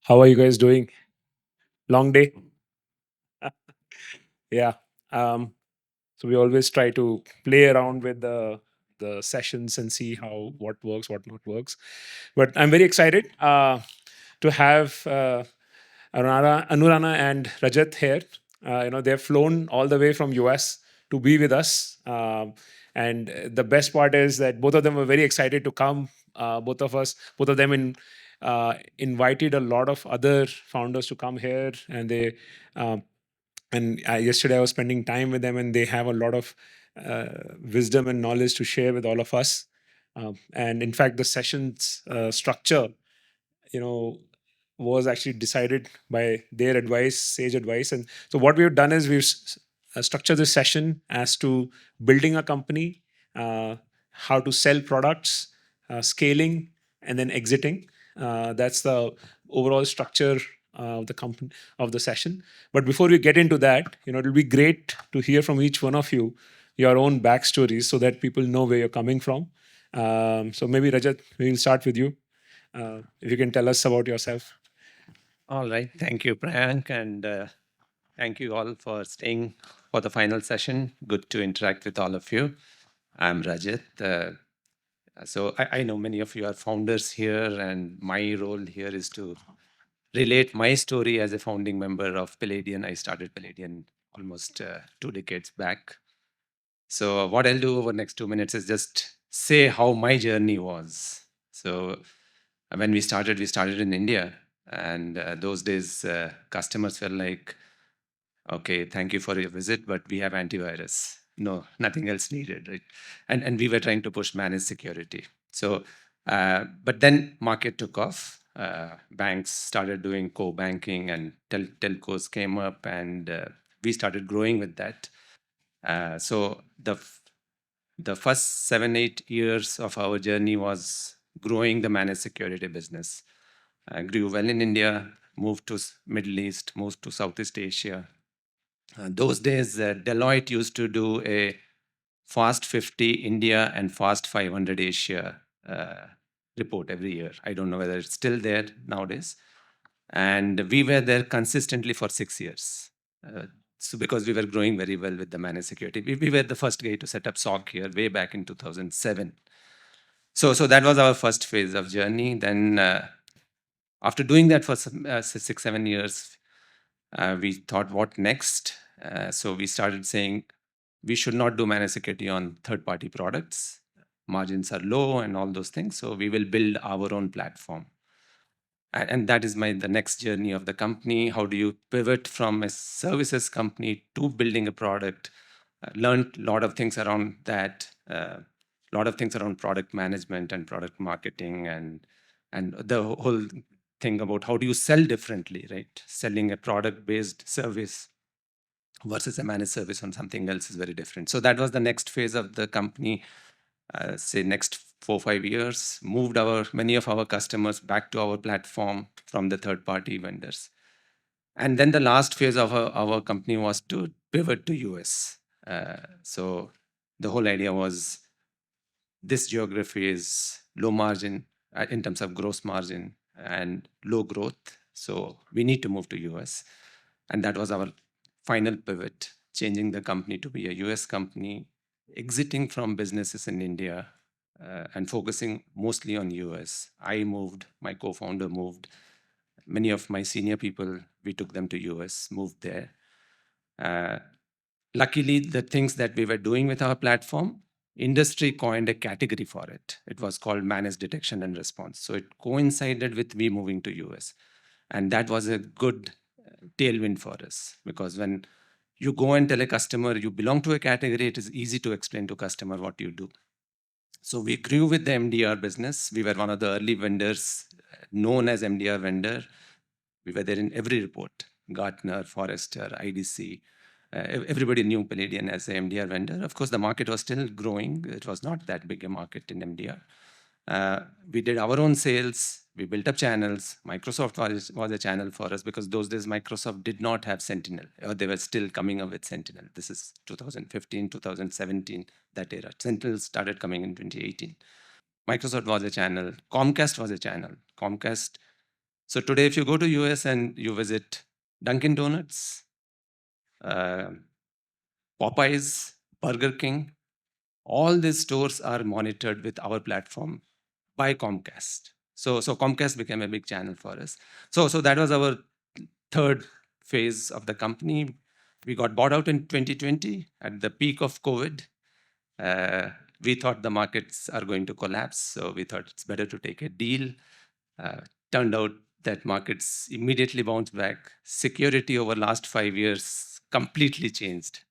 How are you guys doing? Long day? Yeah. Um, so we always try to play around with the sessions and see how what works, what not works. But I'm very excited to have Anurana and Rajat here. They've flown all the way from US to be with us. And the best part is that both of them were very excited to come. Both of them invited a lot of other founders to come here, and um, yesterday I was spending time with them, and they have a lot of wisdom and knowledge to share with all of us. And in fact, the sessions structure, you know, was actually decided by their advice, sage advice. And so what we've done is we've structured this session as to building a company, how to sell products, scaling, and then exiting. That's the overall structure of the company of the session. But before we get into that, it'll be great to hear from each one of you your own backstories so that people know where you're coming from. So maybe Rajat, we'll start with you. If you can tell us about yourself. All right. Thank you, Priyank. And thank you all for staying for the final session. Good to interact with all of you. I'm Rajat. I know many of you are founders here, and my role here is to relate my story as a founding member of Palladian. I started Palladian almost 2 decades back. So what I'll do over the next 2 minutes is just say how my journey was. So when we started in India, and those days customers were like, "Okay, thank you for your visit, but we have antivirus. No, nothing else needed, right?" And we were trying to push managed security. So, but then market took off. Banks started doing co-banking, and telcos came up, and we started growing with that. So the first 7 8 years of our journey was growing the managed security business. Grew well in India, moved to Middle East, moved to Southeast Asia. Those days, Deloitte used to do a Fast 50 India and Fast 500 Asia report every year. I don't know whether it's still there nowadays. And we were there consistently for 6 years. So because we were growing very well with the managed security, we were the first guy to set up SOC here way back in 2007. So that was our first phase of journey. Then after doing that for 6 7 years, we thought, what next? So we started saying we should not do managed security on third-party products. Margins are low and all those things. So we will build our own platform. And that is the next journey of the company. How do you pivot from a services company to building a product? Learned a lot of things around that. A lot of things around product management and product marketing, and the whole thing about how do you sell differently, right? Selling a product-based service versus a managed service on something else is very different. So that was the next phase of the company. Say next 4 5 years, moved our many of our customers back to our platform from the third-party vendors. And then the last phase of our company was to pivot to US. So the whole idea was this geography is low margin in terms of gross margin and low growth. So we need to move to US. And that was our final pivot, changing the company to be a US company, exiting from businesses in India, and focusing mostly on US. I moved, my co-founder moved. Many of my senior people, we took them to US, moved there. Uh, Luckily, the things that we were doing with our platform, industry coined a category for it. It was called managed detection and response. So it coincided with we moving to US. And that was a good tailwind for us, because when you go and tell a customer you belong to a category, it is easy to explain to customer what you do. So we grew with the MDR business. We were one of the early vendors known as MDR vendor. We were there in every report, Gartner, Forrester, IDC. Everybody knew Palladian as a MDR vendor. Of course, the market was still growing. It was not that big a market in MDR. We did our own sales. We built up channels. Microsoft was a channel for us, because those days Microsoft did not have Sentinel, or they were still coming up with Sentinel. This is 2015, 2017, that era. Sentinel started coming in 2018. Microsoft was a channel. Comcast was a channel. Comcast So today, if you go to US and you visit Dunkin' Donuts, uh, Popeyes, Burger King, all these stores are monitored with our platform by Comcast. So Comcast became a big channel for us. So that was our third phase of the company. We got bought out in 2020 at the peak of COVID. Uh, we thought the markets are going to collapse, so we thought it's better to take a deal. Uh, Turned out that markets immediately bounced back. Security over last 5 years completely changed.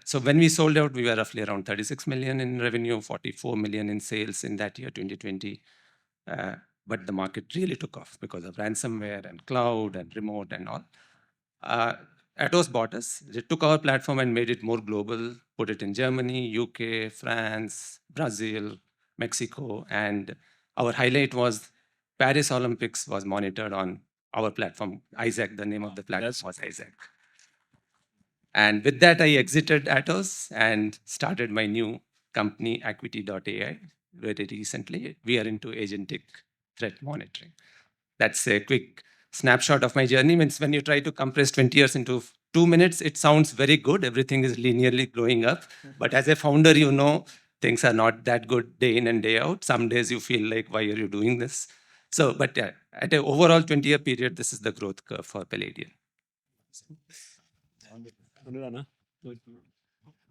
So when we sold out, we were roughly around 36 million in revenue, 44 million in sales in that year, 2020. But the market really took off because of ransomware and cloud and remote and all. Uh, Atos bought us. They took our platform and made it more global, put it in Germany, UK, France, Brazil, Mexico. And our highlight was Paris Olympics was monitored on our platform. Isaac, the name of the platform was Isaac. And with that, I exited Atos and started my new company, Acuity.ai, very recently. We are into agentic threat monitoring. That's a quick snapshot of my journey. Means when you try to compress 20 years into 2 minutes, it sounds very good. Everything is linearly growing up. But as a founder, you know things are not that good day in and day out. Some days you feel like, why are you doing this? So, but at an overall 20-year period, this is the growth curve for Palladium.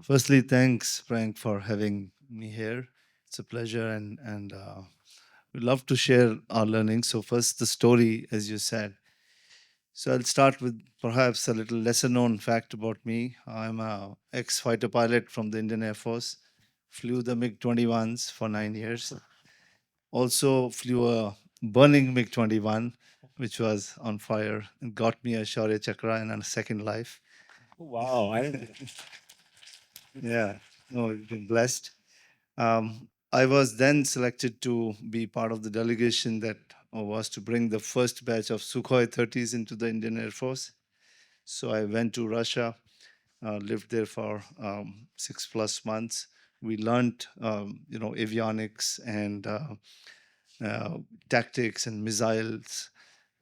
Firstly, thanks, Frank, for having me here. It's a pleasure, and we'd love to share our learnings. So first, the story, as you said. So I'll start with perhaps a little lesser known fact about me. I'm a ex-fighter pilot from the Indian Air Force, flew the MiG-21s for 9 years. Also flew a burning MiG-21, which was on fire and got me a Shaurya Chakra and a second life. Wow, I didn't. Yeah, no, we've been blessed. I was then selected to be part of the delegation that was to bring the first batch of Sukhoi 30s into the Indian Air Force. So I went to Russia, lived there for 6+ months. We learned, avionics and tactics and missiles,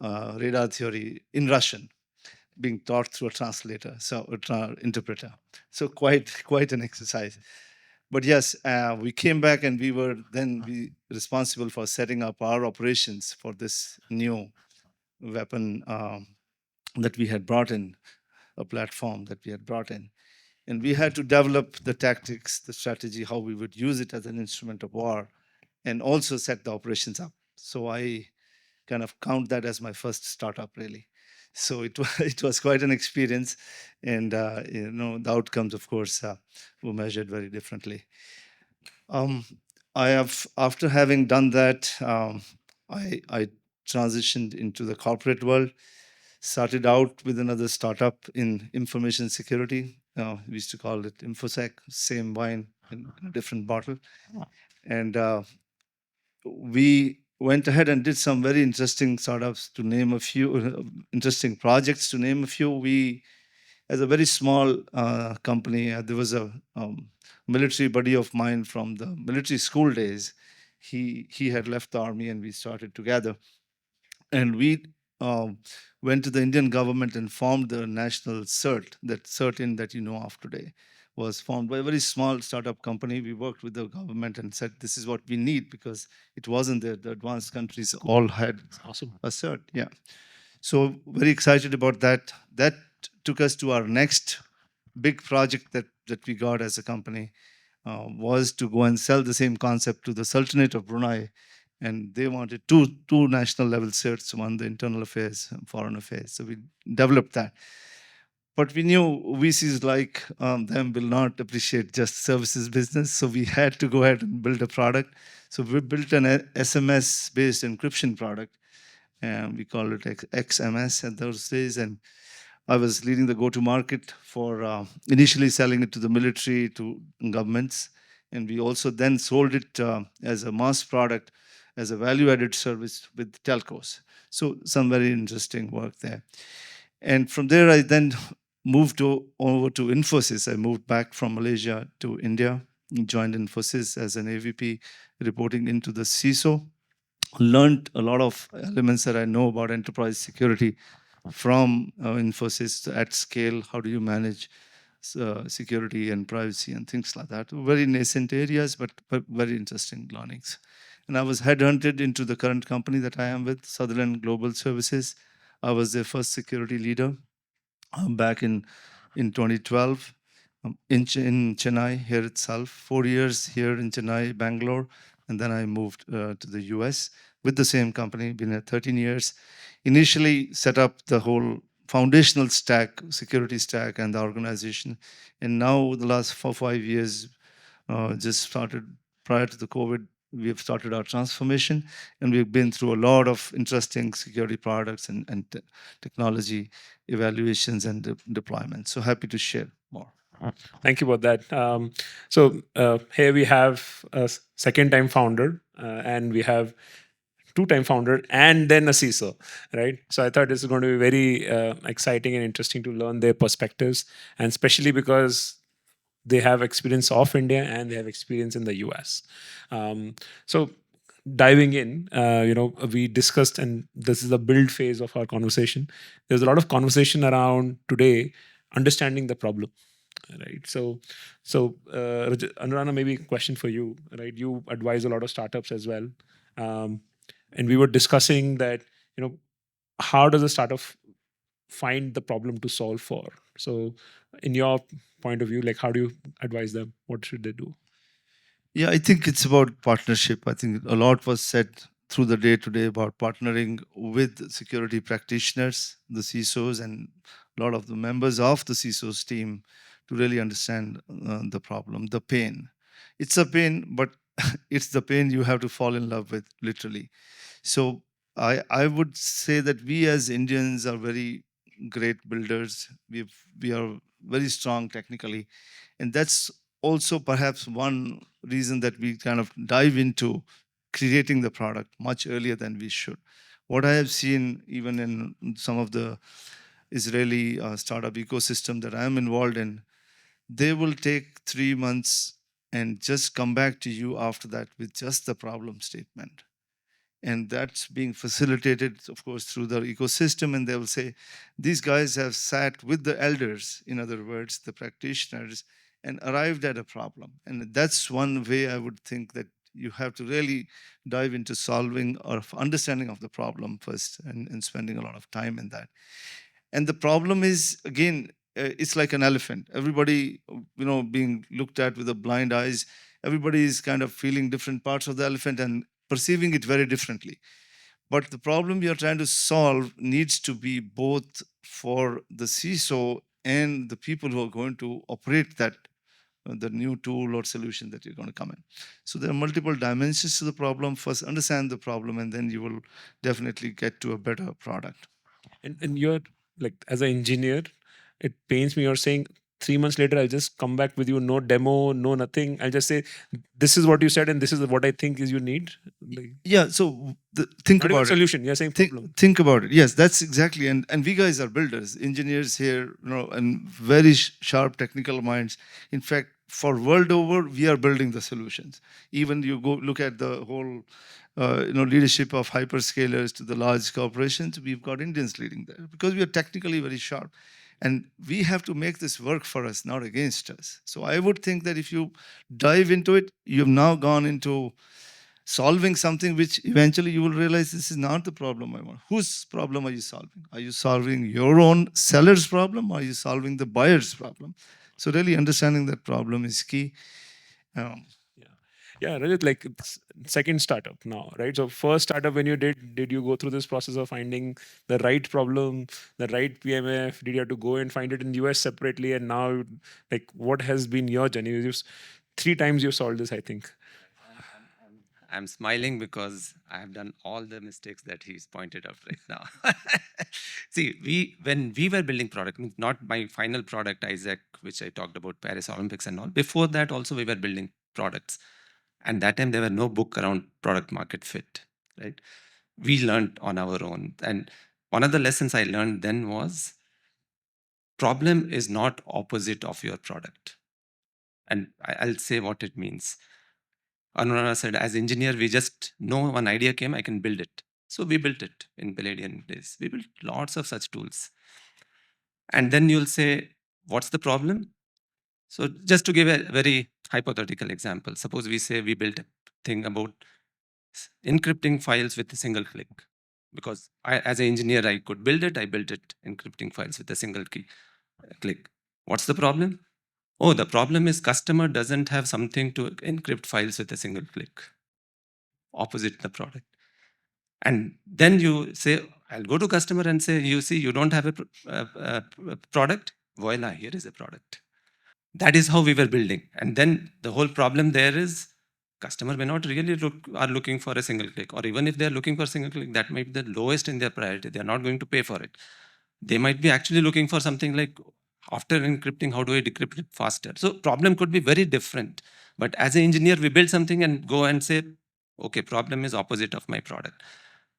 radar theory in Russian, being taught through a translator, so interpreter. So quite an exercise. But yes, we came back and we were then responsible for setting up our operations for this new weapon that we had brought in, a platform that we had brought in. And we had to develop the tactics, the strategy, how we would use it as an instrument of war, and also set the operations up. So I kind of count that as my first startup, really. So it was quite an experience, and the outcomes, of course, were measured very differently. After having done that, I transitioned into the corporate world. Started out with another startup in information security. We used to call it InfoSec, same wine in a different bottle. And we went ahead and did some very interesting startups, to name a few, interesting projects, to name a few. We, as a very small company, there was a military buddy of mine from the military school days. He had left the army, and we started together. And we went to the Indian government and formed the national CERT. That CERT-in that you know of today was formed by a very small startup company. We worked with the government and said, this is what we need, because it wasn't there. The advanced countries all had a CERT. Yeah. So very excited about that. That took us to our next big project that we got as a company, was to go and sell the same concept to the Sultanate of Brunei. And they wanted two national level certs, one the internal affairs and foreign affairs. So we developed that. But we knew VCs like them will not appreciate just services business. So we had to go ahead and build a product. So we built an SMS-based encryption product. And we called it XMS at those days. And I was leading the go-to-market for initially selling it to the military, to governments. And we also then sold it as a mass product, as a value-added service with telcos. So some very interesting work there. And from there, I then moved over to Infosys. I moved back from Malaysia to India, joined Infosys as an AVP, reporting into the CISO learned a lot of elements that I know about enterprise security from Infosys at scale. How do you manage security and privacy and things like that? Very nascent areas, but very interesting learnings. And I was headhunted into the current company that I am with, Sutherland Global Services. I was their first security leader back in 2012 in Chennai here itself. 4 years here in Chennai, Bangalore, and then I moved to the US with the same company. Been there 13 years. Initially set up the whole foundational stack, security stack, and the organization, and now the last 4 5 years just started prior to the COVID. We have started our transformation, and we've been through a lot of interesting security products and technology evaluations and deployments. So happy to share more. Thank you about that. Here we have a second-time founder, and we have two-time founder, and then a CISO, right? So I thought this is going to be very exciting and interesting to learn their perspectives, and especially because they have experience of India and they have experience in the US. So diving in, we discussed, and this is the build phase of our conversation. There's a lot of conversation around today understanding the problem, right? Anurana, maybe a question for you, right? You advise a lot of startups as well, and we were discussing that, how does a startup find the problem to solve for? So, in your point of view, like, how do you advise them? What should they do? Yeah, I think it's about partnership. I think a lot was said through the day today about partnering with security practitioners, the CISOs, and a lot of the members of the CISOs team to really understand the problem, the pain. It's a pain, but it's the pain you have to fall in love with, literally. So I would say that we as Indians are very great builders. We are very strong technically, and that's also perhaps one reason that we kind of dive into creating the product much earlier than we should. What I have seen even in some of the Israeli startup ecosystem that I'm involved in, they will take 3 months and just come back to you after that with just the problem statement. And that's being facilitated, of course, through the ecosystem. And they will say, these guys have sat with the elders, in other words, the practitioners, and arrived at a problem. And that's one way I would think that you have to really dive into solving or understanding of the problem first, and spending a lot of time in that. And the problem is, again, it's like an elephant. Everybody, being looked at with a blind eyes. Everybody is kind of feeling different parts of the elephant and perceiving it very differently. But the problem you're trying to solve needs to be both for the CISO and the people who are going to operate that the new tool or solution that you're going to come in. So there are multiple dimensions to the problem. First, understand the problem, and then you will definitely get to a better product. And you're like, as an engineer, it pains me. You're saying 3 months later, I'll just come back with you, no demo, no nothing. I'll just say, this is what you said, and this is what I think is you need. Like, Yeah. So think not even about it. solution. You're saying problem. Think about it. Yes, that's exactly. And we guys are builders, engineers here, and very sharp technical minds. In fact, for world over, we are building the solutions. Even you go look at the whole, leadership of hyperscalers to the large corporations. We've got Indians leading there because we are technically very sharp. And we have to make this work for us, not against us. So I would think that if you dive into it, you've now gone into solving something which eventually you will realize this is not the problem I want. Whose problem are you solving? Are you solving your own seller's problem, or are you solving the buyer's problem? So really understanding that problem is key. Yeah, Rajat, like, it's second startup now, right? So first startup, when you did you go through this process of finding the right problem, the right PMF? Did you have to go and find it in the US separately? And now, like, what has been your journey? You've 3 times you've solved this, I think. I'm smiling because I have done all the mistakes that he's pointed out right now. See, when we were building product, not my final product, Isaac, which I talked about, Paris Olympics and all. Before that, also we were building products, and that time there were no book around product market fit, right? We learned on our own, and one of the lessons I learned then was problem is not opposite of your product, and I'll say what it means. Anurana said, as engineer, we just know one idea came, I can build it. So we built it in Palladian days. We built lots of such tools. And then you'll say, what's the problem? So just to give a very hypothetical example, suppose we say we built a thing about encrypting files with a single click. Because as an engineer, I could build it. I built it, encrypting files with a single click. What's the problem? Oh, the problem is customer doesn't have something to encrypt files with a single click. Opposite the product. And then you say, I'll go to customer and say, you see, you don't have a product. Voila, here is a product. That is how we were building. And then the whole problem there is customer may not really are looking for a single click, or even if they're looking for a single click, that might be the lowest in their priority. They're not going to pay for it. They might be actually looking for something like, after encrypting, how do I decrypt it faster? So problem could be very different. But as an engineer, we build something and go and say, okay, problem is opposite of my product.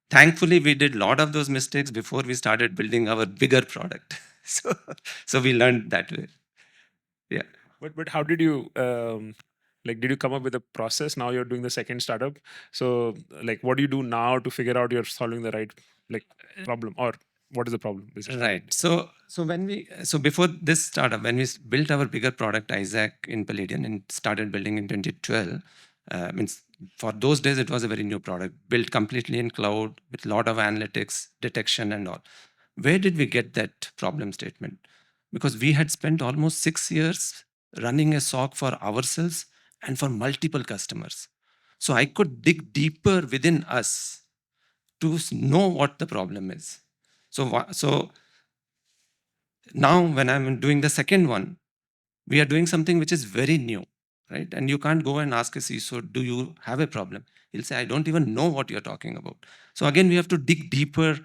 Thankfully, we did a lot of those mistakes before we started building our bigger product. So we learned that way. Yeah. But how did you like? Did you come up with a process? Now you're doing the second startup. So like, what do you do now to figure out you're solving the right like problem, or what is the problem? Basically? Right. So before this startup, when we built our bigger product, Isaac in Palladian, and started building in 2012, means for those days it was a very new product, built completely in cloud with a lot of analytics, detection, and all. Where did we get that problem statement? Because we had spent almost 6 years running a SOC for ourselves and for multiple customers. So I could dig deeper within us to know what the problem is. So now when I'm doing the second one, we are doing something which is very new, right? And you can't go and ask a CISO, do you have a problem? He'll say, I don't even know what you're talking about. So again, we have to dig deeper,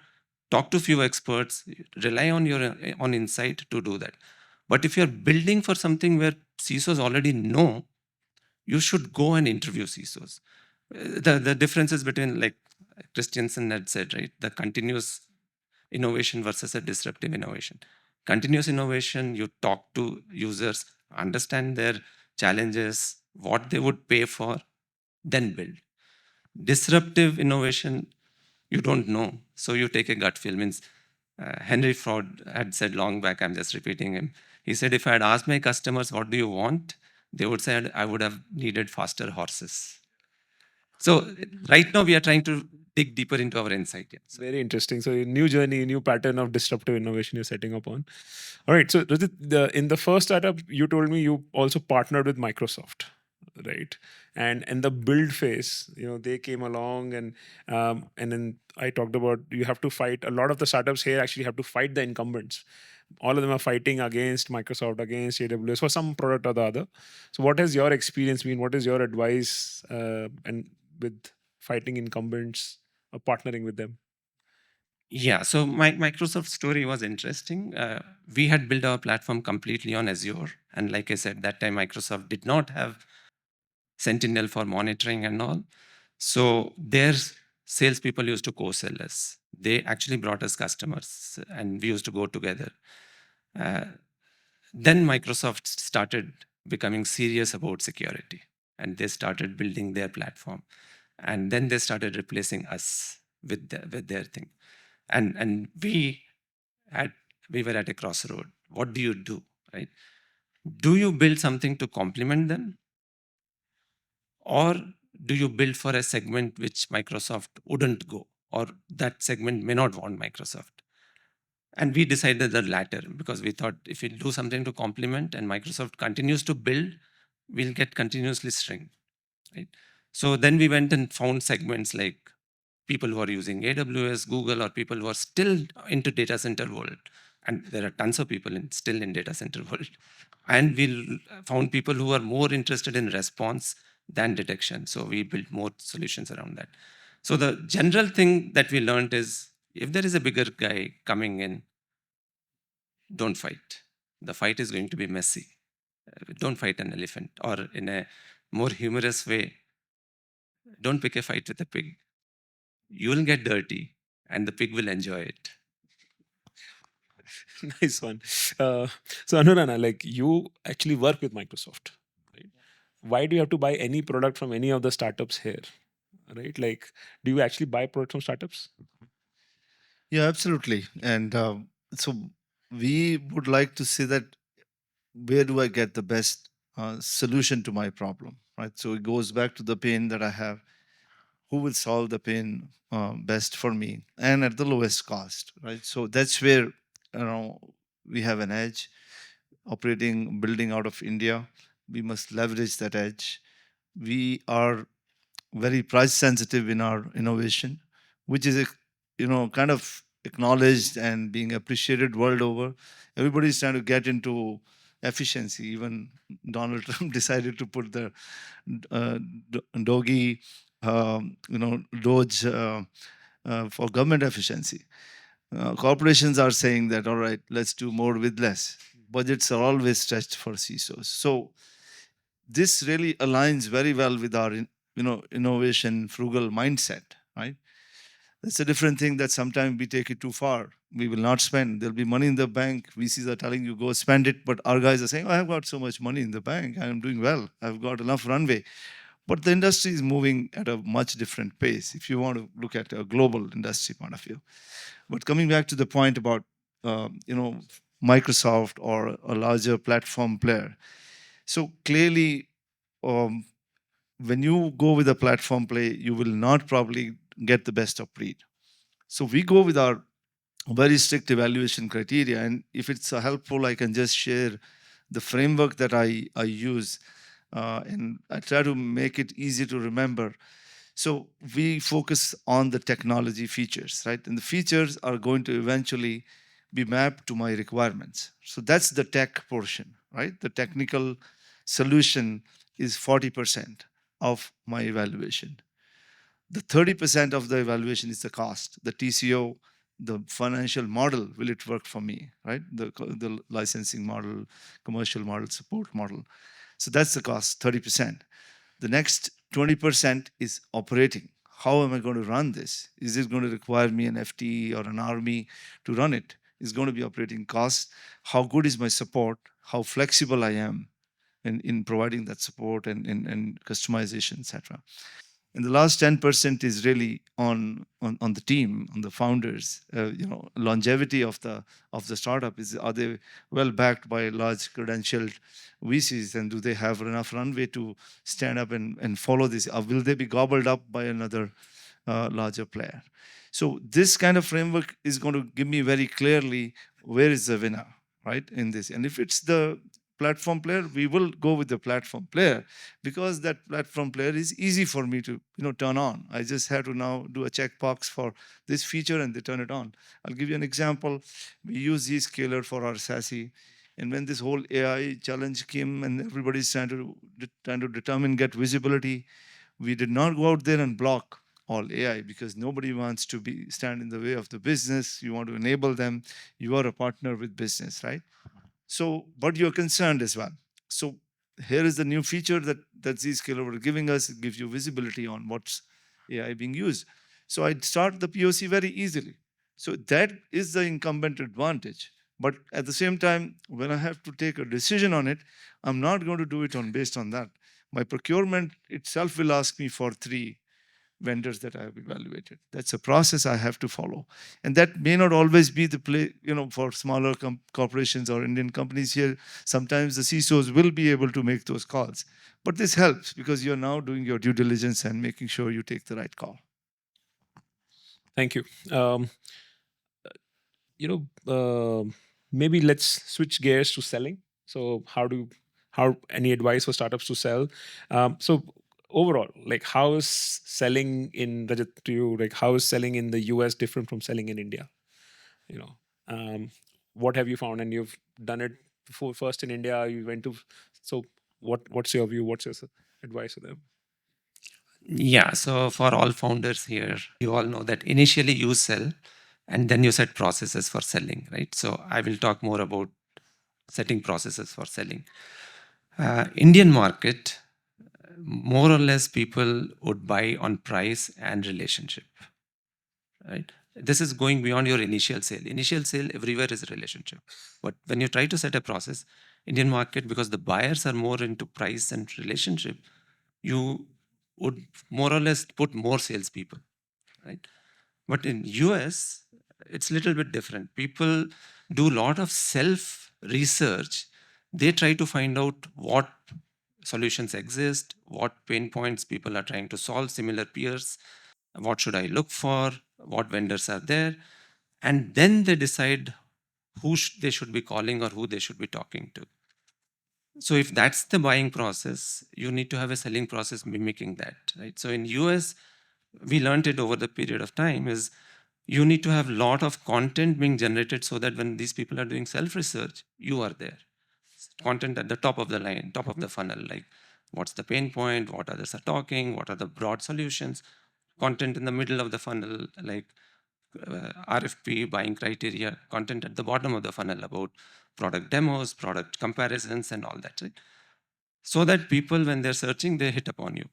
talk to few experts, rely on your on insight to do that. But if you're building for something where CISOs already know, you should go and interview CISOs. The differences between, like Christensen had said, right? The continuous innovation versus a disruptive innovation. Continuous innovation, you talk to users, understand their challenges, what they would pay for, then build. Disruptive innovation, you don't know, so you take a gut feel. Means Henry Ford had said long back, I'm just repeating him. He said, if I had asked my customers, what do you want? They would say, I would have needed faster horses. So right now we are trying to dig deeper into our insight. Yeah. So, Very interesting. So a new journey, new pattern of disruptive innovation you're setting up on. All right. So Rajat, in the first startup, you told me you also partnered with Microsoft, right? And in the build phase, they came along, and then I talked about you have to fight. A lot of the startups here actually have to fight the incumbents. All of them are fighting against Microsoft, against AWS for some product or the other. So what has your experience been? What is your advice and with fighting incumbents or partnering with them? yeah, so my Microsoft story was interesting. We had built our platform completely on Azure. And like I said, that time Microsoft did not have Sentinel for monitoring and all. So their salespeople used to co-sell us. They actually brought us customers and we used to go together. Uh, then Microsoft started becoming serious about security and they started building their platform. And then they started replacing us with their thing. And at we were at a crossroad. What do you do, right? Do you build something to complement them, or do you build for a segment which Microsoft wouldn't go, or that segment may not want Microsoft? And we decided the latter because we thought if we do something to complement and Microsoft continues to build, we'll get continuously shrink, right? So then we went and found segments like people who are using AWS, Google, or people who are still into data center world. And there are tons of people still in data center world. And we found people who are more interested in response than detection. So we built more solutions around that. So the general thing that we learned is if there is a bigger guy coming in, don't fight. The fight is going to be messy. Don't fight an elephant. Or in a more humorous way, don't pick a fight with a pig. You will get dirty and the pig will enjoy it. Nice one. So Anurana, like you actually work with Microsoft, right? why do you have to buy any product from any of the startups here, right? Like, do you actually buy products from startups? Yeah, absolutely. And so we would like to see that where do I get the best solution to my problem, right? So it goes back to the pain that I have. Who will solve the pain best for me and at the lowest cost, right? So that's where we have an edge. Operating, building out of India, we must leverage that edge. We are very price sensitive in our innovation, which is kind of acknowledged and being appreciated world over. Everybody's trying to get into efficiency. Even Donald Trump decided to put the doggy, Doge for government efficiency. Corporations are saying that, all right, let's do more with less. Budgets are always stretched for CISOs. So this really aligns very well with our innovation frugal mindset, right? It's a different thing that sometimes we take it too far. We will not spend. There'll be money in the bank. VCs are telling you go spend it, but our guys are saying, oh, I've got so much money in the bank. I'm doing well. I've got enough runway. But the industry is moving at a much different pace if you want to look at a global industry point of view. But coming back to the point about Microsoft or a larger platform player, so clearly, um, when you go with a platform play, you will not probably get the best of breed. So we go with our very strict evaluation criteria, and if it's helpful, I can just share the framework that I use, and I try to make it easy to remember. So we focus on the technology features, right? And the features are going to eventually be mapped to my requirements. So that's the tech portion, right? The technical solution is 40% of my evaluation. The 30% of the evaluation is the cost, the TCO, the financial model. Will it work for me, right? The licensing model, commercial model, support model. So that's the cost, 30%. The next 20% is operating. How am I going to run this? Is it going to require me an FTE or an army to run it? Is going to be operating costs. How good is my support? How flexible I am in providing that support and customization, etc. And the last 10% is really on the team, on the founders. Longevity of the startup is, are they well backed by large credentialed VCs, and do they have enough runway to stand up and follow this? Or will they be gobbled up by another larger player? So this kind of framework is going to give me very clearly where is the winner, right, in this. And if it's the platform player, we will go with the platform player, because that platform player is easy for me to turn on. I just have to now do a checkbox for this feature and they turn it on. I'll give you an example. We use Zscaler for our SASE, and when this whole AI challenge came and everybody's trying to determine, get visibility, we did not go out there and block all AI, because nobody wants to stand in the way of the business. You want to enable them. You are a partner with business, right? So, but you're concerned as well. So here is the new feature that Zscaler were giving us. It gives you visibility on what's AI being used. So I'd start the POC very easily. So that is the incumbent advantage. But at the same time, when I have to take a decision on it, I'm not going to do it based on that. My procurement itself will ask me for 3 vendors that I have evaluated. That's a process I have to follow. And that may not always be the play, for smaller corporations or Indian companies here. Sometimes the CISOs will be able to make those calls. But this helps because you're now doing your due diligence and making sure you take the right call. Thank you. Maybe let's switch gears to selling. So how any advice for startups to sell? So overall, like how is selling in Rajat, to you, like how is selling in the US different from selling in India? What have you found? And you've done it before, first in India, you went to, so what's your view? What's your advice to them? Yeah, so for all founders here, you all know that initially you sell and then you set processes for selling, right? So I will talk more about setting processes for selling. Indian market, more or less people would buy on price and relationship, right? This is going beyond your initial sale. Initial sale everywhere is a relationship. But when you try to set a process, Indian market, because the buyers are more into price and relationship, you would more or less put more salespeople, right? But in US, it's a little bit different. People do a lot of self research. They try to find out what solutions exist, what pain points people are trying to solve, similar peers, what should I look for, what vendors are there, and then they decide who they should be calling or who they should be talking to. So if that's the buying process, you need to have a selling process mimicking that, right? So in US, we learned it over the period of time is you need to have a lot of content being generated so that when these people are doing self-research, you are there. Content at the top of the line, top of the funnel, like what's the pain point, what others are talking, what are the broad solutions. Content in the middle of the funnel, like RFP, buying criteria, content at the bottom of the funnel about product demos, product comparisons, and all that, right? So that people, when they're searching, they hit upon you.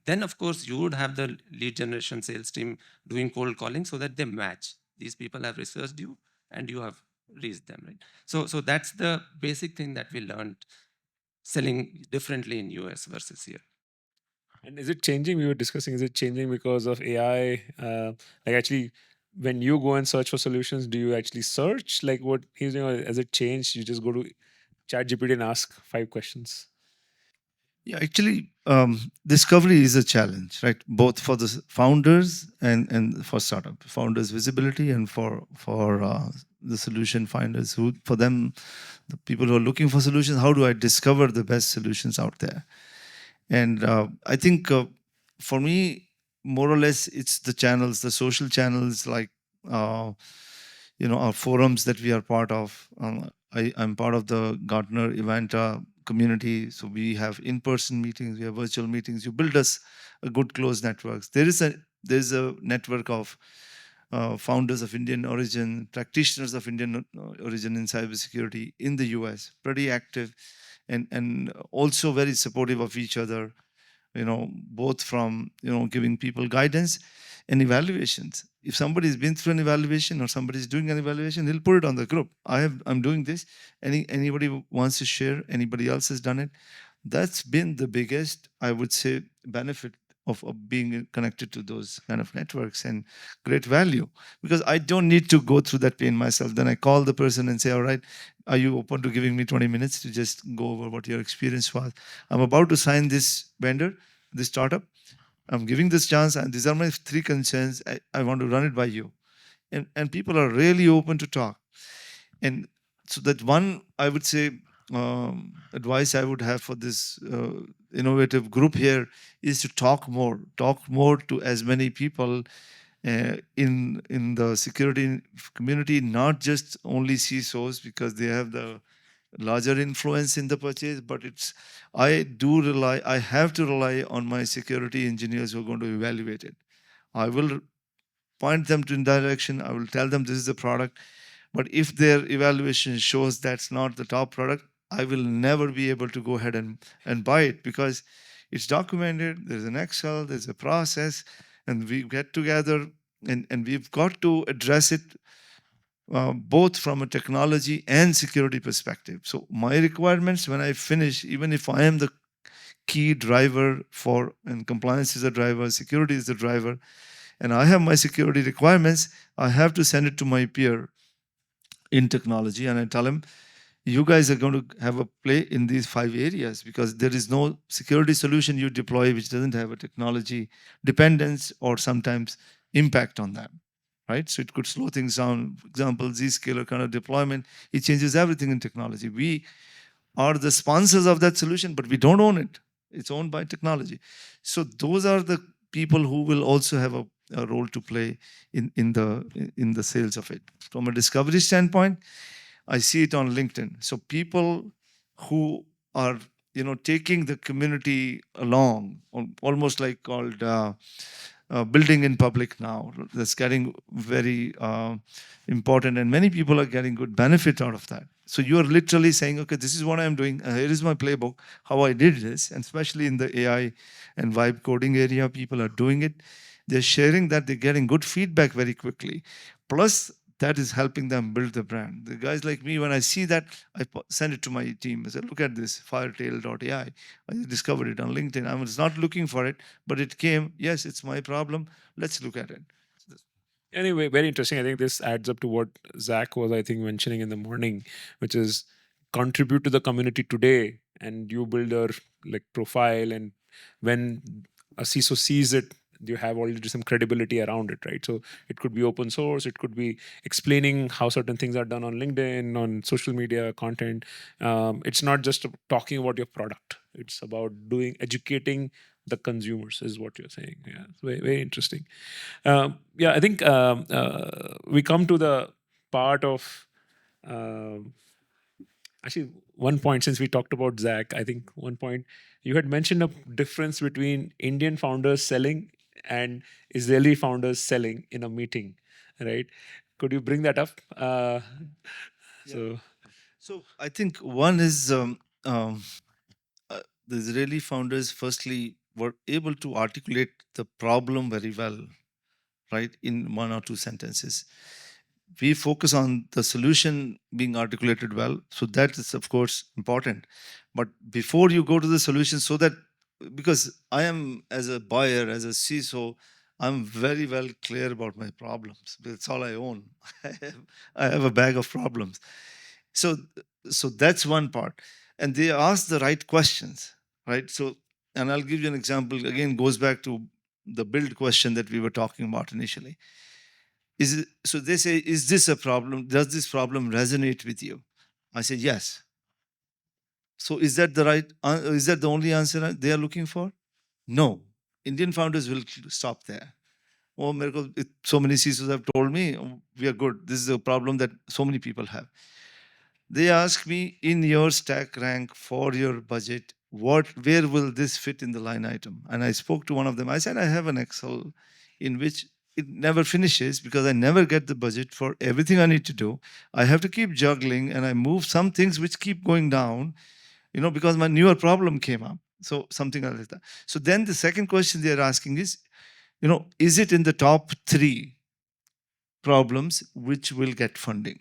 Then, of course, you would have the lead generation sales team doing cold calling so that they match. These people have researched you and you have reached them, right? So that's the basic thing that we learned selling differently in US versus here. And is it changing? We were discussing, is it changing because of AI? Like actually, when you go and search for solutions, do you actually search like what he's doing, or has it changed? You just go to ChatGPT and ask 5 questions. Yeah, actually, discovery is a challenge, right? Both for the founders and for startup founders, visibility, and for the solution finders. Who for them, the people who are looking for solutions. How do I discover the best solutions out there? And I think for me, more or less, it's the channels, the social channels, like our forums that we are part of. I'm part of the Gartner Evanta community, so we have in-person meetings, we have virtual meetings. You build us a good close networks. There's a network of founders of Indian origin, practitioners of Indian origin in cybersecurity in the US, pretty active, and also very supportive of each other. Both from giving people guidance and evaluations. If somebody's been through an evaluation or somebody's doing an evaluation, he'll put it on the group. I'm doing this. Anybody who wants to share, anybody else has done it. That's been the biggest, I would say, benefit of being connected to those kind of networks, and great value, because I don't need to go through that pain myself. Then I call the person and say, all right, are you open to giving me 20 minutes to just go over what your experience was? I'm about to sign this vendor, this startup. I'm giving this chance, and these are my 3 concerns. I want to run it by you. And people are really open to talk. And so that one, I would say, advice I would have for this innovative group here is to talk more to as many people in the security community, not just only CISOs, because they have the larger influence in the purchase, but I have to rely on my security engineers who are going to evaluate it. I will point them in direction. I will tell them this is the product. But if their evaluation shows that's not the top product, I will never be able to go ahead and buy it, because it's documented. There's an Accel, there's a process, and we get together and we've got to address it both from a technology and security perspective. So my requirements when I finish, even if I am the key driver for, and compliance is a driver, security is the driver, and I have my security requirements, I have to send it to my peer in technology, and I tell him, you guys are going to have a play in these 5 areas, because there is no security solution you deploy which doesn't have a technology dependence or sometimes impact on that, right? So it could slow things down. For example, Zscaler kind of deployment, it changes everything in technology. We are the sponsors of that solution, but we don't own it. It's owned by technology. So those are the people who will also have a role to play in the sales of it. From a discovery standpoint, I see it on LinkedIn. So people who are taking the community along, almost like called building in public now. That's getting very important, and many people are getting good benefit out of that. So you are literally saying, okay, this is what I'm doing. Here is my playbook, how I did this, and especially in the AI and vibe coding area, people are doing it. They're sharing that, they're getting good feedback very quickly. Plus, that is helping them build the brand. The guys like me, when I see that, I send it to my team. I said, look at this, firetail.ai. I discovered it on LinkedIn. I was not looking for it, but it came. Yes, it's my problem. Let's look at it. Anyway, very interesting. I think this adds up to what Zach was, I think, mentioning in the morning, which is contribute to the community today, and you build your like profile, and when a CISO sees it, you have already some credibility around it, right? So it could be open source, it could be explaining how certain things are done on LinkedIn, on social media content. It's not just talking about your product; it's about doing educating the consumers, is what you're saying. Yeah, it's very, very interesting. Yeah, I think we come to the part of um actually one point, since we talked about Zach. I think one point you had mentioned a difference between Indian founders selling and Israeli founders selling in a meeting, right? Could you bring that up? So So I think one is the Israeli founders, firstly, were able to articulate the problem very well, right, in one or two sentences. We focus on the solution being articulated well. So that is, of course, important. But before you go to the solution, so that because I am, as a buyer, as a CISO, I'm very well clear about my problems. That's all I own. I have a bag of problems. So, so that's one part. And they ask the right questions, right? So, and I'll give you an example. Again, goes back to the build question that we were talking about initially. So they say, is this a problem? Does this problem resonate with you? I say yes. So is that the right? Is that the only answer they are looking for? No. Indian founders will stop there. Oh, miracle! So many CISOs have told me, "Oh, we are good. This is a problem that so many people have." They ask me, in your stack rank for your budget, where will this fit in the line item? And I spoke to one of them. I said, I have an Excel in which it never finishes because I never get the budget for everything I need to do. I have to keep juggling, and I move some things which keep going down, because my newer problem came up. So something like that. So then the second question they're asking is it in the top 3 problems which will get funding?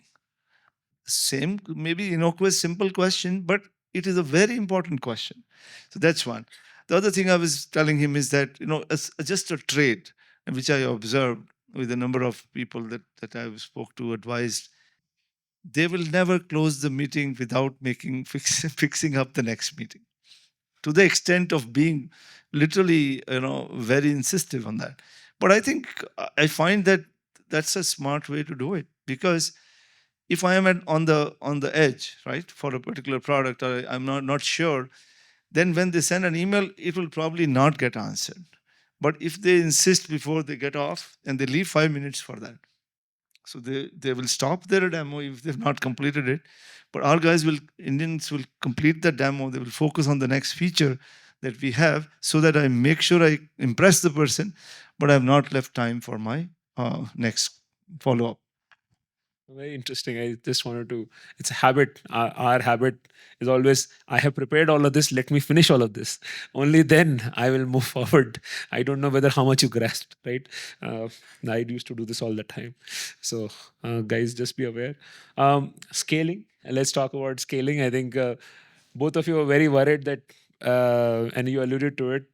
Same, maybe innocuous, simple question, but it is a very important question. So that's one. The other thing I was telling him is that, as just a trait, which I observed with a number of people that I spoke to, advised, they will never close the meeting without fixing up the next meeting, to the extent of being literally, very insistent on that. But I think I find that that's a smart way to do it, because if I am on the edge, right, for a particular product, or I'm not sure, then when they send an email, it will probably not get answered. But if they insist before they get off, and they leave 5 minutes for that, so they will stop their demo if they've not completed it. But our Indians will complete the demo. They will focus on the next feature that we have, so that I make sure I impress the person, but I've not left time for my next follow up. very interesting. I just wanted to, it's a habit. Our habit is always, I have prepared all of this, let me finish all of this. Only then I will move forward. I don't know whether how much you grasped, right? I used to do this all the time. So, guys, just be aware. Scaling, let's talk about scaling. I think both of you are very worried that, and you alluded to it,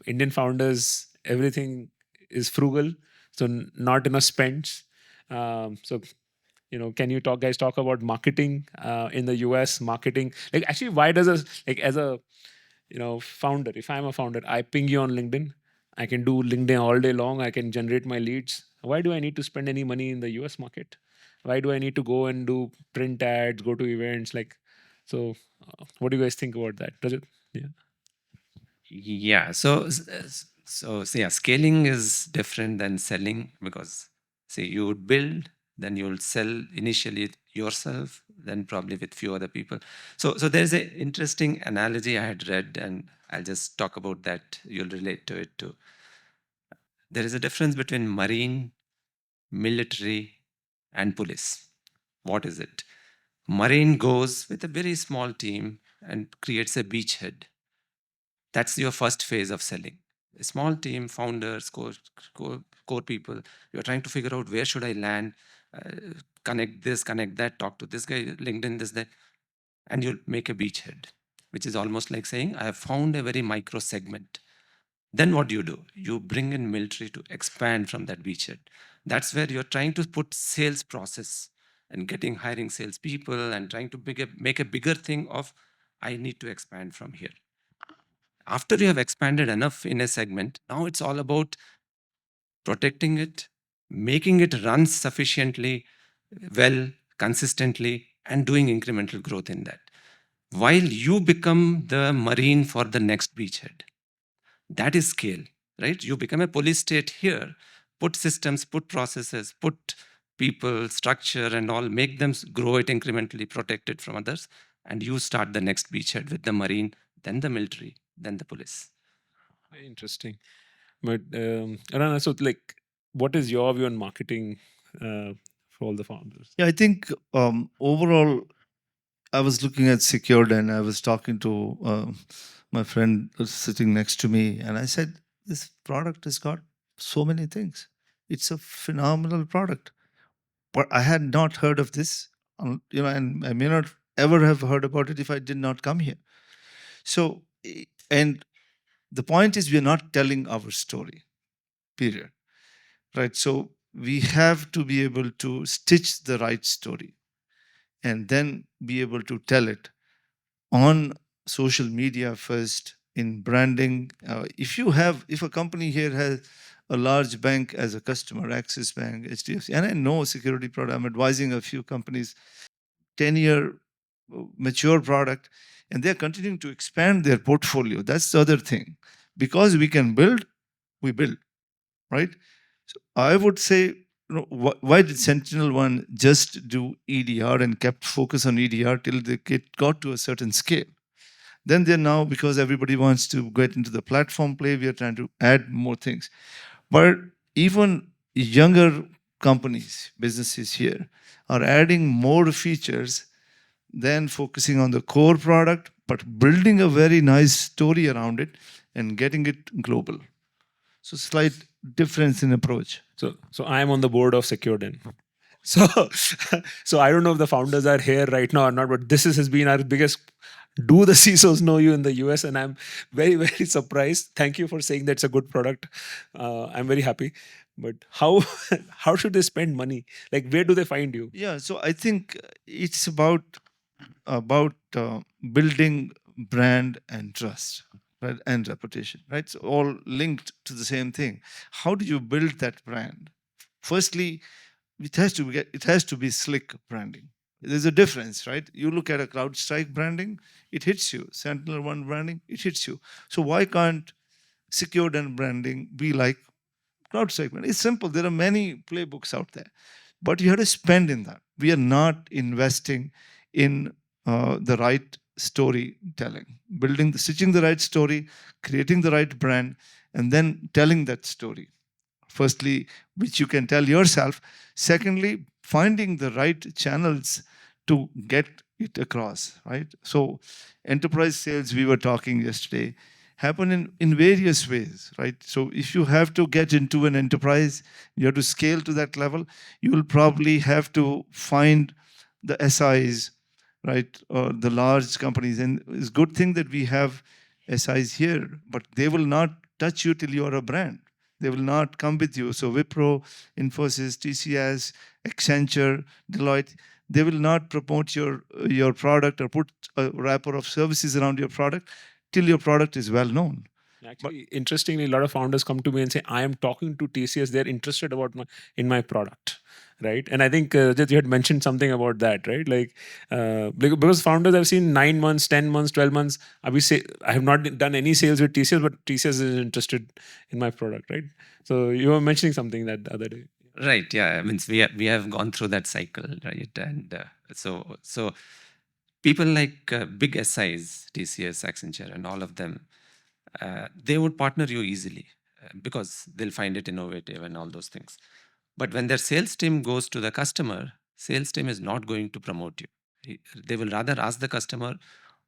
Indian founders, everything is frugal, so not enough spends. So, can you guys talk about marketing in the US? Marketing, like, actually, why does a, like, as a founder, if I'm a founder, I ping you on LinkedIn. I can do LinkedIn all day long. I can generate my leads. Why do I need to spend any money in the US market? Why do I need to go and do print ads, go to events? Like, so, what do you guys think about that? Does it? Yeah. Yeah. So yeah, scaling is different than selling, because say you would build, then you'll sell initially yourself, then probably with few other people. So there's an interesting analogy I had read, and I'll just talk about that. You'll relate to it too. There is a difference between marine, military, and police. What is it? Marine goes with a very small team and creates a beachhead. That's your first phase of selling. A small team, founders, core people, you're trying to figure out, where should I land? connect this, connect that, talk to this guy, LinkedIn, this, that, and you'll make a beachhead, which is almost like saying, I have found a very micro segment. Then what do? You bring in military to expand from that beachhead. That's where you're trying to put sales process and hiring salespeople and trying to make a bigger thing of, I need to expand from here. After you have expanded enough in a segment, now it's all about protecting it, making it run sufficiently well, consistently, and doing incremental growth in that. While you become the marine for the next beachhead. That is scale, right? You become a police state here, put systems, put processes, put people, structure, and all, make them grow it incrementally, protect it from others, and you start the next beachhead with the marine, then the military, then the police. Very interesting. But Arana, so like, what is your view on marketing for all the founders? Yeah, I think overall, I was looking at Secured and I was talking to my friend sitting next to me, and I said, "This product has got so many things. It's a phenomenal product." But I had not heard of this, and I may not ever have heard about it if I did not come here. So, and the point is, we are not telling our story, period. Right? So, we have to be able to stitch the right story and then be able to tell it on social media first, in branding. If a company here has a large bank as a customer, Axis Bank, HDFC, and I know security product, I'm advising a few companies, 10-year mature product, and they're continuing to expand their portfolio. That's the other thing. Because we can build, we build, right? So I would say, why did Sentinel-1 just do EDR and kept focus on EDR till they got to a certain scale? Then they're now, because everybody wants to get into the platform play, we are trying to add more things. But even younger companies, businesses here, are adding more features than focusing on the core product, but building a very nice story around it and getting it global. So slight difference in approach. So I'm on the board of Secured. So, so I don't know if the founders are here right now or not, but this has been our biggest. Do the CISOs know you in the US? And I'm very, very surprised. Thank you for saying that's a good product. I'm very happy. But how how should they spend money? Like, where do they find you? Yeah, so I think it's about building brand and trust, right, and reputation, right? So all linked to the same thing. How do you build that brand? Firstly, it has to be slick branding. There's a difference, right? You look at a CrowdStrike branding, it hits you. Sentinel-1 branding, it hits you. So why can't Secured and branding be like CrowdStrike branding? It's simple. There are many playbooks out there, but you have to spend in that. We are not investing in the right storytelling, stitching the right story, creating the right brand, and then telling that story. Firstly, which you can tell yourself. Secondly, finding the right channels to get it across, right? So enterprise sales, we were talking yesterday, happen in various ways, right? So if you have to get into an enterprise, you have to scale to that level, you will probably have to find the SIs, right? Or the large companies. And it's a good thing that we have SIs here, but they will not touch you till you are a brand. They will not come with you. So Wipro, Infosys, TCS, Accenture, Deloitte, they will not promote your product or put a wrapper of services around your product till your product is well known. Actually, interestingly, a lot of founders come to me and say, "I am talking to TCS. They're interested in my product." Right, and I think that you had mentioned something about that, right? Like, because founders I've seen 9 months, 10 months, 12 months. I have not done any sales with TCS, but TCS is interested in my product, right? So you were mentioning something that other day. Right. Yeah. I mean, we have gone through that cycle, right? And so people like big SIs, TCS, Accenture, and all of them, they would partner you easily because they'll find it innovative and all those things. But when their sales team goes to the customer, sales team is not going to promote you. They will rather ask the customer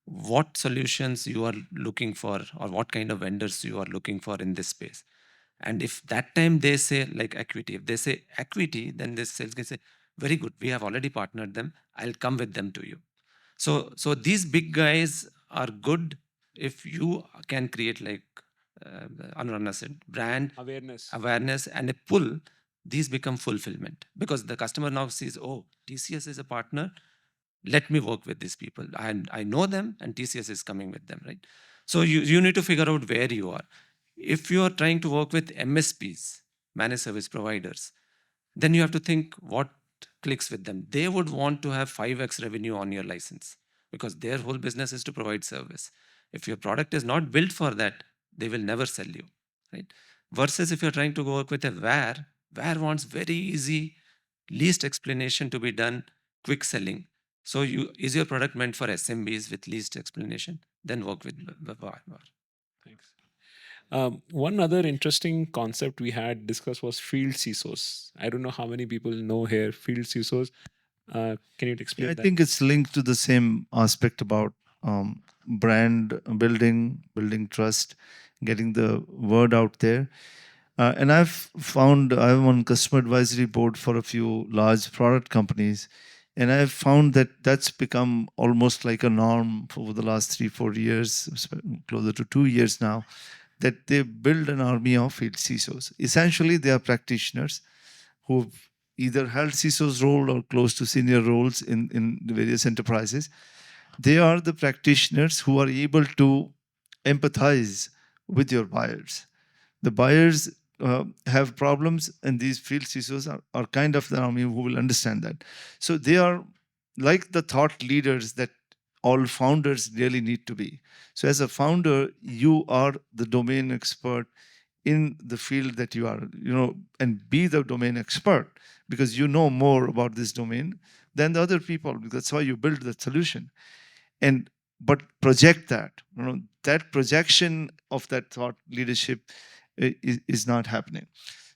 what solutions you are looking for or what kind of vendors you are looking for in this space. And if that time they say like equity, if they say equity, then this sales can say, Very good. We have already partnered them. I'll come with them to you. So these big guys are good if you can create, like Anurana said, brand awareness and a pull. These become fulfillment because the customer now sees, oh, TCS is a partner. Let me work with these people. I know them, and TCS is coming with them, right? So you need to figure out where you are. If you are trying to work with MSPs, managed service providers, then you have to think what clicks with them. They would want to have 5x revenue on your license because their whole business is to provide service. If your product is not built for that, they will never sell you, right? Versus if you're trying to work with a WAR wants very easy, least explanation to be done, quick selling. So is your product meant for SMBs with least explanation? Then work with WAR. Thanks. One other interesting concept we had discussed was field CISOs. I don't know how many people know here field CISOs. Can you explain I that? think it's linked to the same aspect about brand building trust, getting the word out there. And I've found I'm on customer advisory board for a few large product companies, and I've found that that's become almost like a norm over the last 3-4 years, closer to 2 years now, that they build an army of field CISOs. Essentially, they are practitioners who've either held CISO's role or close to senior roles in the various enterprises. They are the practitioners who are able to empathize with your buyers. The buyers have problems, and these field CISOs are kind of the army who will understand that. So they are like the thought leaders that all founders really need to be. So as a founder, you are the domain expert in the field that you are, and be the domain expert because you know more about this domain than the other people. That's why you build the solution. And but project that, that projection of that thought leadership is not happening.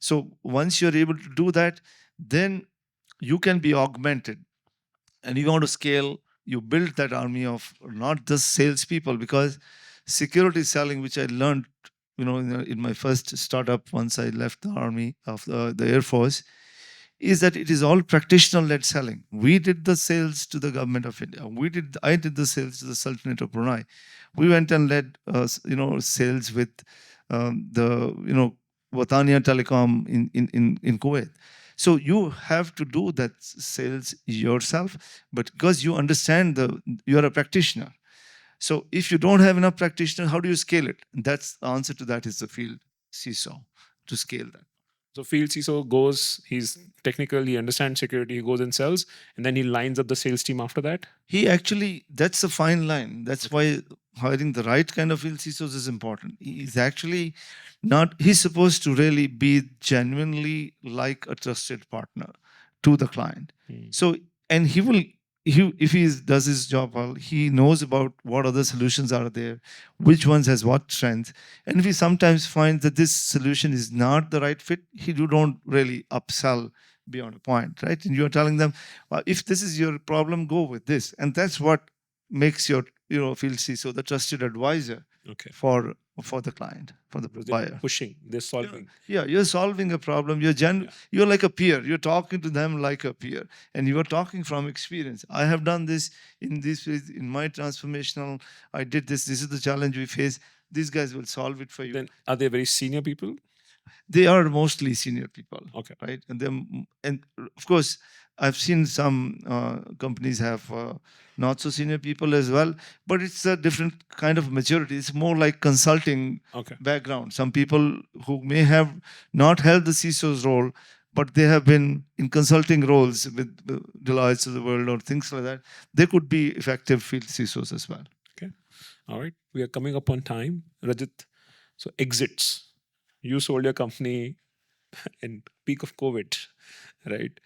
So once you're able to do that, then you can be augmented. And you want to scale, you build that army of not just salespeople, because security selling, which I learned, in my first startup once I left the army of the Air Force, is that it is all practitioner-led selling. We did the sales to the government of India. I did the sales to the Sultanate of Brunei. We went and led, sales with Watania Telecom in Kuwait. So you have to do that sales yourself, but because you understand you are a practitioner. So if you don't have enough practitioners, how do you scale it? And that's the answer to that is the field CISO to scale that. So field CISO goes, he's technical, he understands security, he goes and sells, and then he lines up the sales team after that. He actually, that's a fine line. That's why hiring the right kind of field CISOs is important. He's actually he's supposed to really be genuinely like a trusted partner to the client. So, and if he does his job well, he knows about what other solutions are there, which ones has what strength. And if he sometimes finds that this solution is not the right fit, you don't really upsell beyond a point, right? And you're telling them, if this is your problem, go with this. And that's what makes your field CISO the trusted advisor for the client, for the buyer. Pushing, they're solving. Yeah, you're solving a problem. You're like a peer. You're talking to them like a peer, and you are talking from experience. I have done this in my transformational. I did this. This is the challenge we face. These guys will solve it for you. Then are they very senior people? They are mostly senior people. Okay. Right, and of course, I've seen some companies have not so senior people as well, but it's a different kind of maturity. It's more like consulting background. Some people who may have not held the CISO's role, but they have been in consulting roles with Deloitte of the world or things like that. They could be effective field CISOs as well. Okay. All right. We are coming up on time. Rajat, so exits. You sold your company in peak of COVID, right?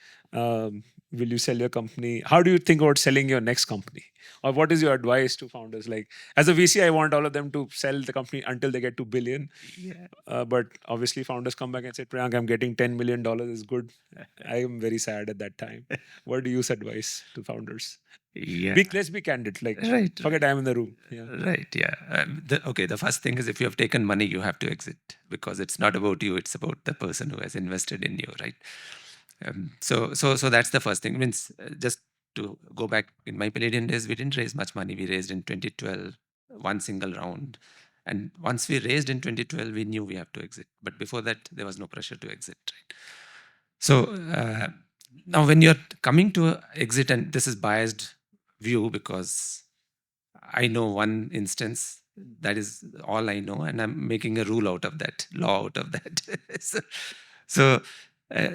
Will you sell your company? How do you think about selling your next company? Or what is your advice to founders? Like, as a VC, I want all of them to sell the company until they get to billion. Yeah. But obviously, founders come back and say, Priyank, I'm getting $10 million is good. I am very sad at that time. What do you advise to founders? Yeah. Let's be candid. Like, right. Forget I'm in the room. Yeah. Right. Yeah. The first thing is, if you have taken money, you have to exit because it's not about you. It's about the person who has invested in you, right? So that's the first thing. Means just to go back in my Palladian days, we didn't raise much money. We raised in 2012 one single round, and once we raised in 2012, we knew we have to exit. But before that, there was no pressure to exit. Right? So now, when you're coming to a exit, and this is biased view because I know one instance, that is all I know, and I'm making a rule out of that, law out of that. so uh,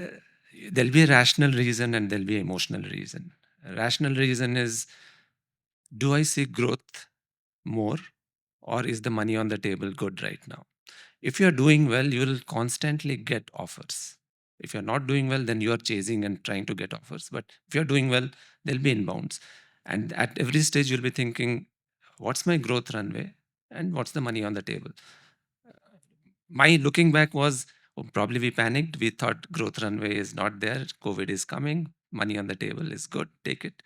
there'll be a rational reason and there'll be emotional reason. A rational reason is, do I see growth more, or is the money on the table good right now? If you're doing well, you will constantly get offers. If you're not doing well, then you're chasing and trying to get offers. But if you're doing well, there'll be inbounds. And at every stage, you'll be thinking, what's my growth runway and what's the money on the table? My looking back was, oh, probably we panicked. We thought growth runway is not there. COVID is coming. Money on the table is good. Take it.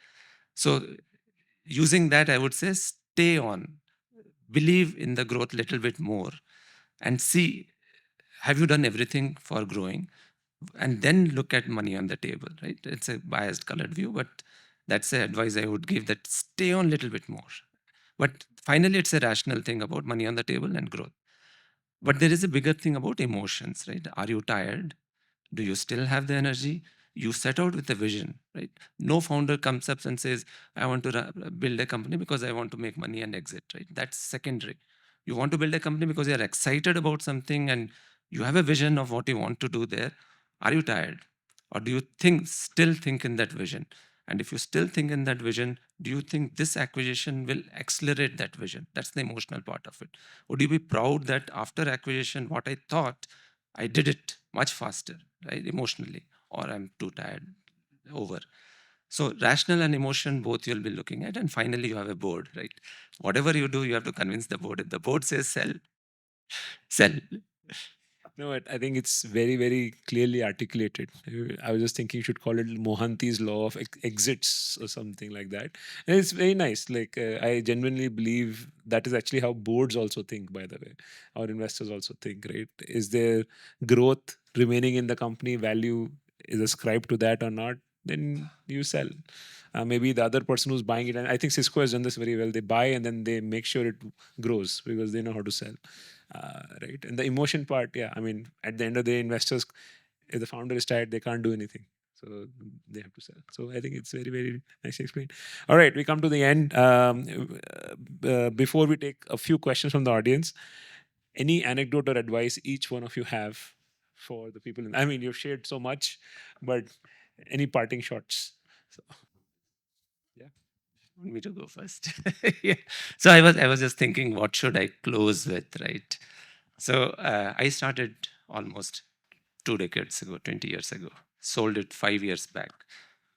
So using that, I would say stay on. Believe in the growth a little bit more and see, have you done everything for growing? And then look at money on the table, right? It's a biased colored view, but that's the advice I would give, that stay on a little bit more. But finally, it's a rational thing about money on the table and growth. But there is a bigger thing about emotions, right? Are you tired? Do you still have the energy? You set out with a vision, right? No founder comes up and says, I want to build a company because I want to make money and exit, right? That's secondary. You want to build a company because you're excited about something and you have a vision of what you want to do there. Are you tired? Or do you still think in that vision? And if you still think in that vision, do you think this acquisition will accelerate that vision? That's the emotional part of it. Would you be proud that after acquisition, what I thought, I did it much faster, right? Emotionally, or I'm too tired, over. So rational and emotion, both you'll be looking at. And finally, you have a board, right? Whatever you do, you have to convince the board. If the board says sell, sell. No, I think it's very, very clearly articulated. I was just thinking you should call it Mohanty's law of exits or something like that. And it's very nice. Like, I genuinely believe that is actually how boards also think, by the way. Our investors also think, right? Is there growth remaining in the company, value is ascribed to that or not? Then you sell. Maybe the other person who's buying it, and I think Cisco has done this very well. They buy and then they make sure it grows because they know how to sell. Right, and the emotion part, yeah, I mean, at the end of the day, investors, if the founder is tired, they can't do anything, so they have to sell. So I think it's very, very nicely explained. All right, we come to the end. Before we take a few questions from the audience, any anecdote or advice each one of you have for the people I mean, you've shared so much, but any parting shots? So, yeah. Want me to go first? Yeah. So I was just thinking, what should I close with, right? So I started almost 2 decades ago, 20 years ago. Sold it 5 years back.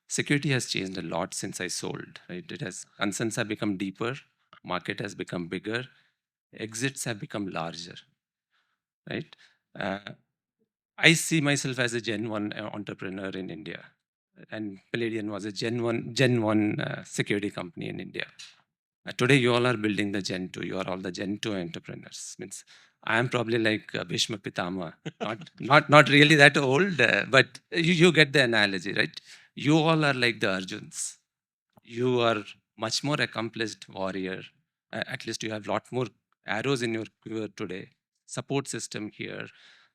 Security has changed a lot since I sold, right? It has, concerns have become deeper, market has become bigger, exits have become larger, right? Uh, I see myself as a Gen 1 entrepreneur in India, and Palladian was a Gen 1 security company in India. Today, you all are building the Gen 2. You are all the Gen 2 entrepreneurs. Means I am probably like Bhishma Pitama, not really that old, but you get the analogy, right? You all are like the Arjuns. You are much more accomplished warrior. At least you have a lot more arrows in your quiver today. Support system here.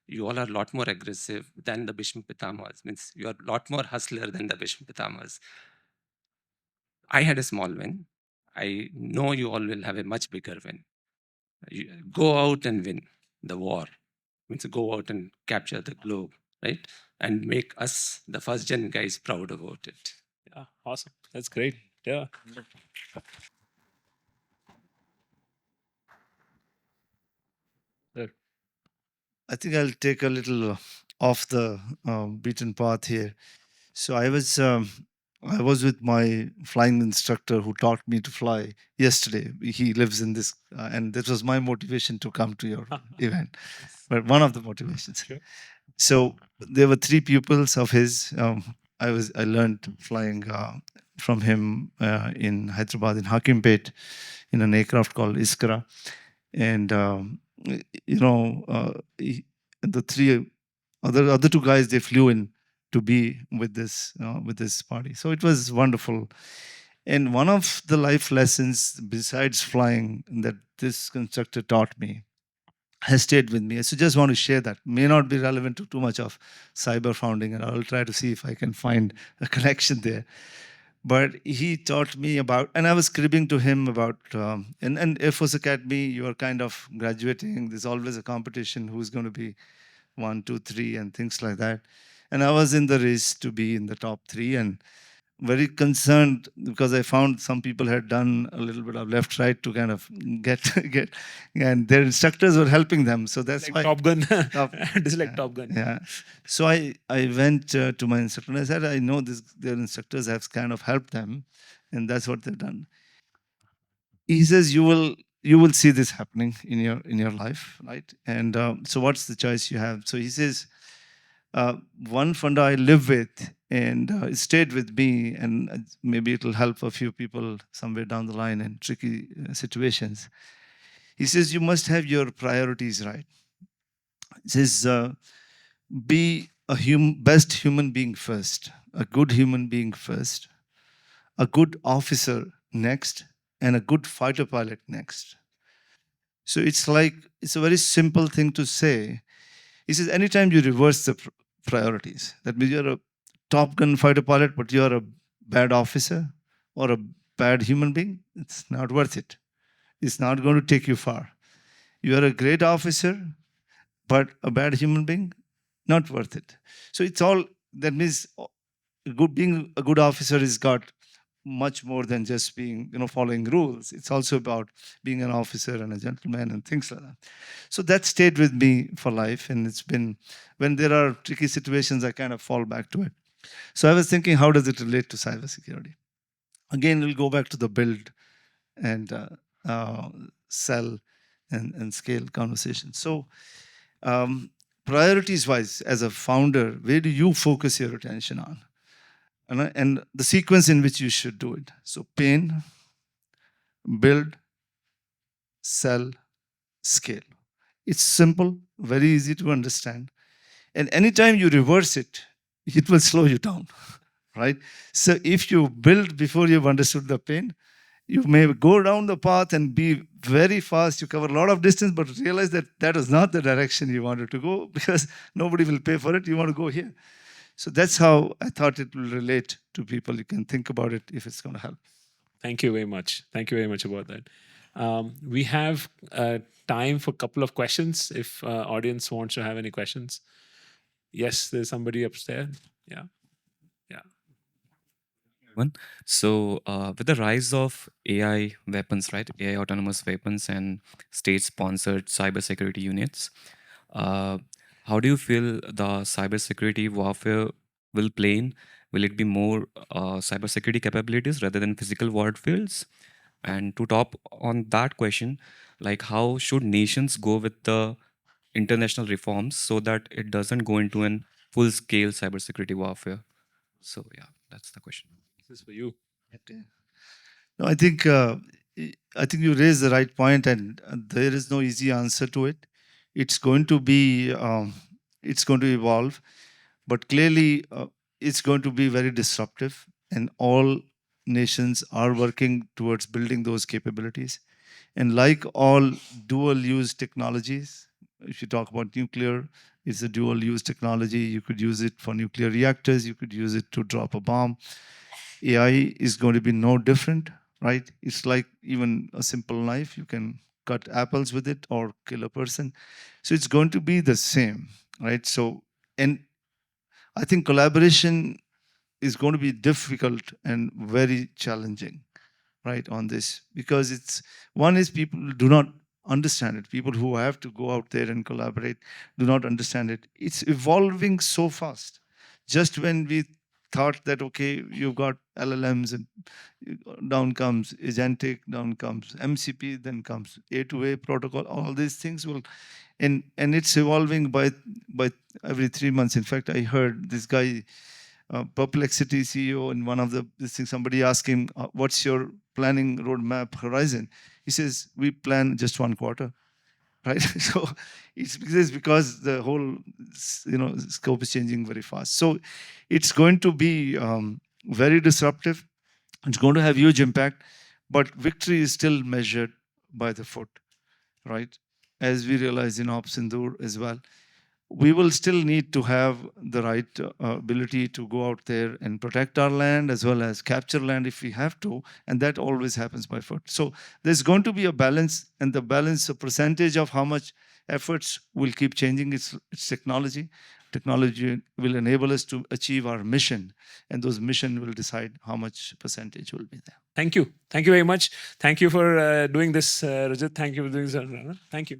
You all are a lot more aggressive than the Bhishma Pitamas. Means you are a lot more hustler than the Bhishma Pitamas. I had a small win. I know you all will have a much bigger win. Go out and win the war. Means go out and capture the globe, right? And make us, the first gen guys, proud about it. Yeah, awesome, that's great. Yeah. Sure. I think I'll take a little off the beaten path here. So I was with my flying instructor who taught me to fly yesterday. He lives in this, and this was my motivation to come to your event. But one of the motivations. Sure. So there were 3 pupils of his. I learned flying from him in Hyderabad in Hakimpet in an aircraft called Iskra, and the 3 other 2 guys, they flew in to be with this party. So it was wonderful. And one of the life lessons besides flying that this instructor taught me has stayed with me. So just want to share that. May not be relevant to too much of cyber founding, and I'll try to see if I can find a connection there. But he taught me about, and I was cribbing to him about, and Air Force Academy, you are kind of graduating. There's always a competition who's going to be 1, 2, 3, and things like that. And I was in the race to be in the top 3, and very concerned because I found some people had done a little bit of left right to kind of get get, and their instructors were helping them. So that's Like why Top Gun. Top- This is like Top Gun. yeah. So I went to my instructor and I said, I know their instructors have kind of helped them, and that's what they've done. He says, you will see this happening in your life, right? And so what's the choice you have? So he says, one funda I live with, and it stayed with me, and maybe it'll help a few people somewhere down the line in tricky situations. He says, you must have your priorities right. He says, be a best human being first, a good human being first, a good officer next, and a good fighter pilot next. So it's a very simple thing to say. He says, anytime you reverse the priorities, that means you're a Top Gun fighter pilot, but you're a bad officer or a bad human being, it's not worth it. It's not going to take you far. You are a great officer, but a bad human being, not worth it. So it's all, that means being a good officer is got much more than just being, following rules. It's also about being an officer and a gentleman and things like that. So that stayed with me for life, and it's been, when there are tricky situations, I kind of fall back to it. So I was thinking, how does it relate to cybersecurity? Again, we'll go back to the build and sell and scale conversation. So priorities wise, as a founder, where do you focus your attention on? And the sequence in which you should do it. So pain, build, sell, scale. It's simple, very easy to understand. And anytime you reverse it, it will slow you down, right? So if you build before you've understood the pain, you may go down the path and be very fast. You cover a lot of distance, but realize that that is not the direction you wanted to go because nobody will pay for it. You want to go here. So that's how I thought it will relate to people. You can think about it if it's going to help. Thank you very much. Thank you very much about that. We have time for a couple of questions if audience wants to have any questions. Yes, there's somebody upstairs. Yeah. Yeah. One. So, with the rise of AI weapons, right? AI autonomous weapons and state-sponsored cybersecurity units, uh, how do you feel the cybersecurity warfare will play in? Will it be more cybersecurity capabilities rather than physical warfields? And to top on that question, like how should nations go with the international reforms so that it doesn't go into an full-scale cybersecurity warfare? So, yeah, that's the question. This is for you. Okay. No, I think you raised the right point, and there is no easy answer to it. It's going to be, it's going to evolve, but clearly it's going to be very disruptive, and all nations are working towards building those capabilities. And like all dual-use technologies, if you talk about nuclear, it's a dual-use technology. You could use it for nuclear reactors. You could use it to drop a bomb. AI is going to be no different, right? It's like even a simple knife. You can cut apples with it or kill a person. So it's going to be the same, right? So, and I think collaboration is going to be difficult and very challenging, right, on this, because it's, one is people do not understand it. People who have to go out there and collaborate do not understand it. It's evolving so fast. Just when we thought that, okay, you've got LLMs and down comes agentic, down comes MCP, then comes A2A protocol, all these things will, and it's evolving by every 3 months. In fact, I heard this guy, Perplexity CEO, in one of this thing, somebody asked him, what's your planning roadmap horizon? He says, we plan just 1 quarter. right? So it's because the whole scope is changing very fast. So it's going to be very disruptive. It's going to have huge impact, but victory is still measured by the foot, right? As we realize in Op Sindoor as well, we will still need to have the right ability to go out there and protect our land as well as capture land if we have to, and that always happens by foot. So there's going to be a balance, and the balance, a percentage of how much efforts will keep changing. Its technology. Technology will enable us to achieve our mission, and those mission will decide how much percentage will be there. Thank you. Thank you very much. Thank you for doing this, Rajat. Thank you for doing this. Thank you.